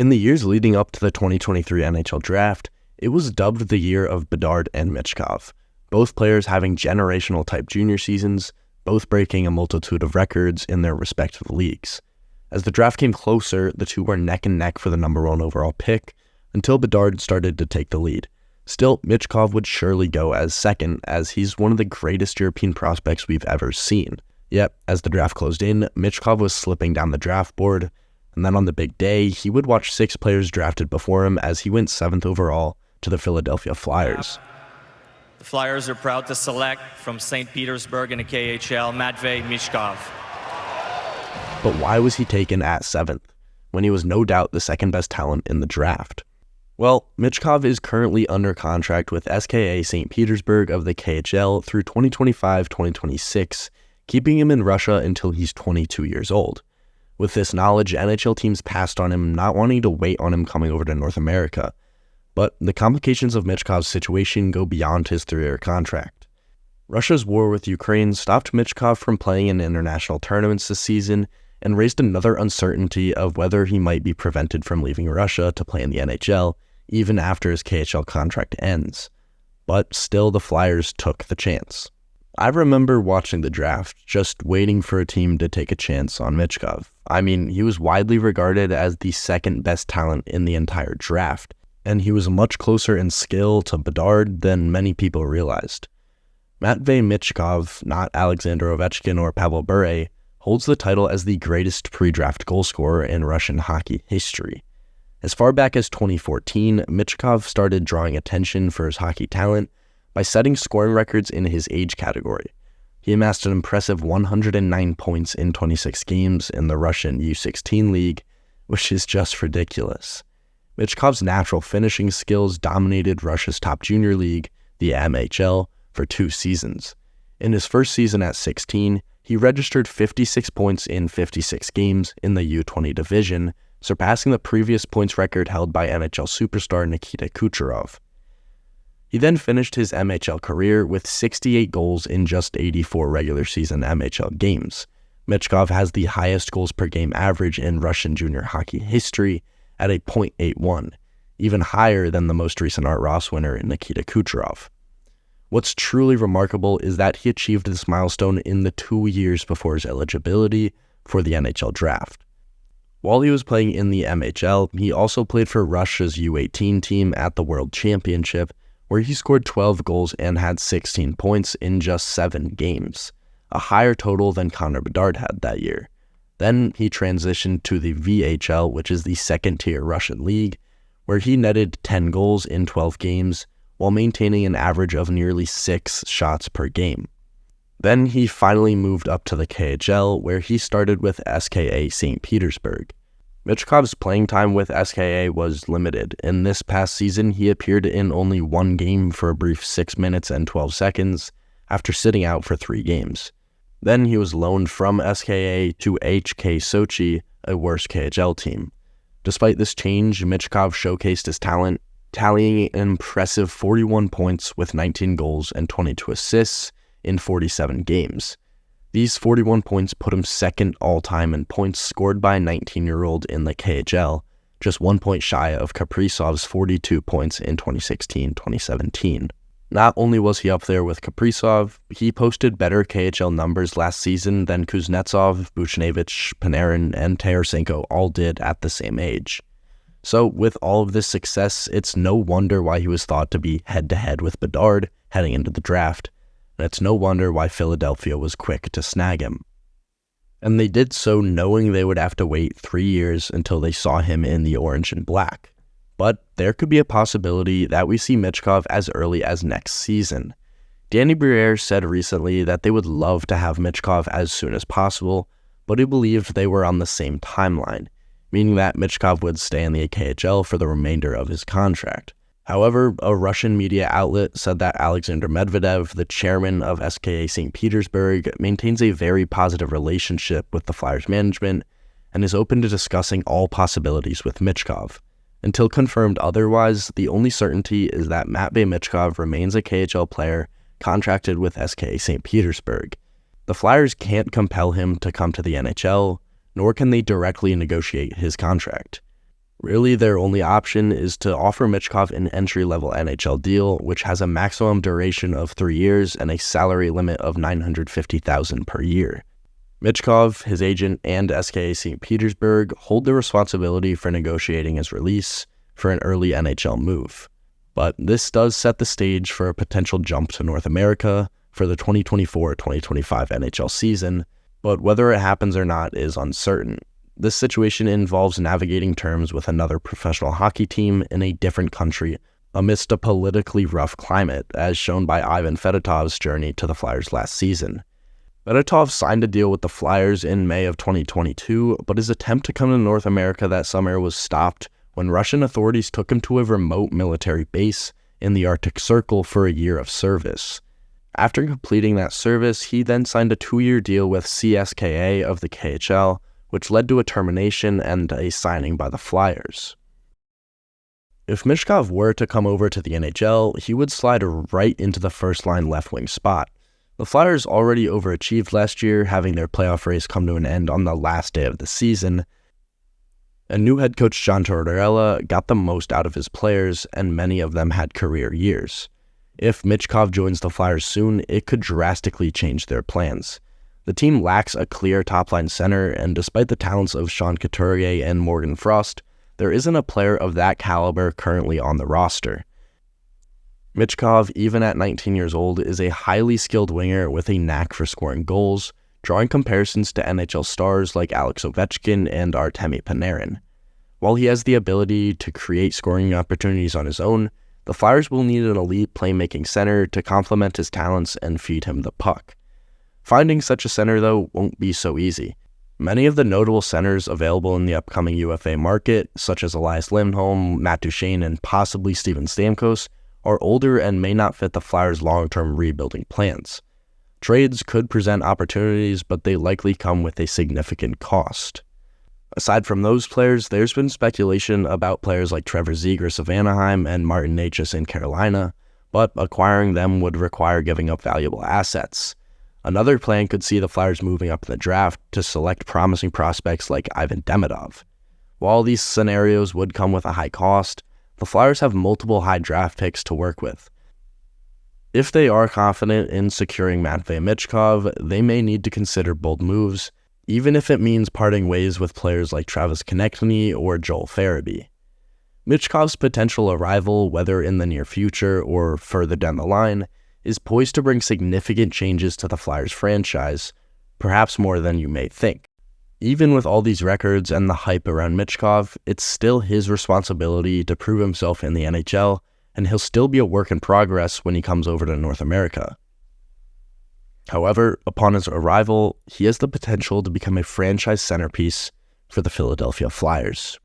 In the years leading up to the 2023 NHL Draft, it was dubbed the year of Bedard and Michkov, both players having generational-type junior seasons, both breaking a multitude of records in their respective leagues. As the draft came closer, the two were neck and neck for the number 1 overall pick, until Bedard started to take the lead. Still, Michkov would surely go as second, as he's one of the greatest European prospects we've ever seen. Yet, as the draft closed in, Michkov was slipping down the draft board, and then on the big day, he would watch 6 players drafted before him as he went 7th overall to the Philadelphia Flyers. The Flyers are proud to select from St. Petersburg in the KHL, Matvei Michkov. But why was he taken at 7th, when he was no doubt the second best talent in the draft? Well, Michkov is currently under contract with SKA St. Petersburg of the KHL through 2025-2026, keeping him in Russia until he's 22 years old. With this knowledge, NHL teams passed on him, not wanting to wait on him coming over to North America. But the complications of Michkov's situation go beyond his 3-year contract. Russia's war with Ukraine stopped Michkov from playing in international tournaments this season and raised another uncertainty of whether he might be prevented from leaving Russia to play in the NHL, even after his KHL contract ends. But still, the Flyers took the chance. I remember watching the draft, just waiting for a team to take a chance on Michkov. I mean, he was widely regarded as the second best talent in the entire draft, and he was much closer in skill to Bedard than many people realized. Matvei Michkov, not Alexander Ovechkin or Pavel Bure, holds the title as the greatest pre-draft goal scorer in Russian hockey history. As far back as 2014, Michkov started drawing attention for his hockey talent by setting scoring records in his age category. He amassed an impressive 109 points in 26 games in the Russian U16 league, which is just ridiculous. Michkov's natural finishing skills dominated Russia's top junior league, the MHL, for 2 seasons. In his first season at 16, he registered 56 points in 56 games in the U20 division, surpassing the previous points record held by NHL superstar Nikita Kucherov. He then finished his MHL career with 68 goals in just 84 regular season MHL games. Michkov has the highest goals per game average in Russian junior hockey history at a .81, even higher than the most recent Art Ross winner Nikita Kucherov. What's truly remarkable is that he achieved this milestone in the 2 years before his eligibility for the NHL draft. While he was playing in the MHL, he also played for Russia's U18 team at the World Championship, where he scored 12 goals and had 16 points in just 7 games, a higher total than Connor Bedard had that year. Then he transitioned to the VHL, which is the second-tier Russian league, where he netted 10 goals in 12 games while maintaining an average of nearly 6 shots per game. Then he finally moved up to the KHL, where he started with SKA St. Petersburg. Michkov's playing time with SKA was limited. In this past season, he appeared in only 1 game for a brief 6 minutes and 12 seconds after sitting out for 3 games. Then he was loaned from SKA to HK Sochi, a worse KHL team. Despite this change, Michkov showcased his talent, tallying an impressive 41 points with 19 goals and 22 assists in 47 games. These 41 points put him second all-time in points scored by a 19-year-old in the KHL, just 1 point shy of Kaprizov's 42 points in 2016-2017. Not only was he up there with Kaprizov, he posted better KHL numbers last season than Kuznetsov, Buchnevich, Panarin, and Tarasenko all did at the same age. So with all of this success, it's no wonder why he was thought to be head-to-head with Bedard heading into the draft. And it's no wonder why Philadelphia was quick to snag him. And they did so knowing they would have to wait 3 years until they saw him in the orange and black. But there could be a possibility that we see Michkov as early as next season. Danny Briere said recently that they would love to have Michkov as soon as possible, but he believed they were on the same timeline, meaning that Michkov would stay in the KHL for the remainder of his contract. However, a Russian media outlet said that Alexander Medvedev, the chairman of SKA St. Petersburg, maintains a very positive relationship with the Flyers management and is open to discussing all possibilities with Michkov. Until confirmed otherwise, the only certainty is that Matvei Michkov remains a KHL player contracted with SKA St. Petersburg. The Flyers can't compel him to come to the NHL, nor can they directly negotiate his contract. Really, their only option is to offer Michkov an entry-level NHL deal, which has a maximum duration of 3 years and a salary limit of $950,000 per year. Michkov, his agent, and SKA St. Petersburg hold the responsibility for negotiating his release for an early NHL move. But this does set the stage for a potential jump to North America for the 2024-2025 NHL season, but whether it happens or not is uncertain. This situation involves navigating terms with another professional hockey team in a different country amidst a politically rough climate, as shown by Ivan Fedotov's journey to the Flyers last season. Fedotov signed a deal with the Flyers in May of 2022, but his attempt to come to North America that summer was stopped when Russian authorities took him to a remote military base in the Arctic Circle for a year of service. After completing that service, he then signed a 2-year deal with CSKA of the KHL, which led to a termination and a signing by the Flyers. If Michkov were to come over to the NHL, he would slide right into the first-line left-wing spot. The Flyers already overachieved last year, having their playoff race come to an end on the last day of the season. And new head coach John Tortorella got the most out of his players, and many of them had career years. If Michkov joins the Flyers soon, it could drastically change their plans. The team lacks a clear top-line center, and despite the talents of Sean Couturier and Morgan Frost, there isn't a player of that caliber currently on the roster. Michkov, even at 19 years old, is a highly skilled winger with a knack for scoring goals, drawing comparisons to NHL stars like Alex Ovechkin and Artemi Panarin. While he has the ability to create scoring opportunities on his own, the Flyers will need an elite playmaking center to complement his talents and feed him the puck. Finding such a center, though, won't be so easy. Many of the notable centers available in the upcoming UFA market, such as Elias Lindholm, Matt Duchene, and possibly Steven Stamkos, are older and may not fit the Flyers' long-term rebuilding plans. Trades could present opportunities, but they likely come with a significant cost. Aside from those players, there's been speculation about players like Trevor Zegras of Anaheim and Martin Necas in Carolina, but acquiring them would require giving up valuable assets. Another plan could see the Flyers moving up in the draft to select promising prospects like Ivan Demidov. While these scenarios would come with a high cost, the Flyers have multiple high draft picks to work with. If they are confident in securing Matvei Michkov, they may need to consider bold moves, even if it means parting ways with players like Travis Konecny or Joel Farabee. Michkov's potential arrival, whether in the near future or further down the line, is poised to bring significant changes to the Flyers franchise, perhaps more than you may think. Even with all these records and the hype around Michkov, it's still his responsibility to prove himself in the NHL, and he'll still be a work in progress when he comes over to North America. However, upon his arrival, he has the potential to become a franchise centerpiece for the Philadelphia Flyers.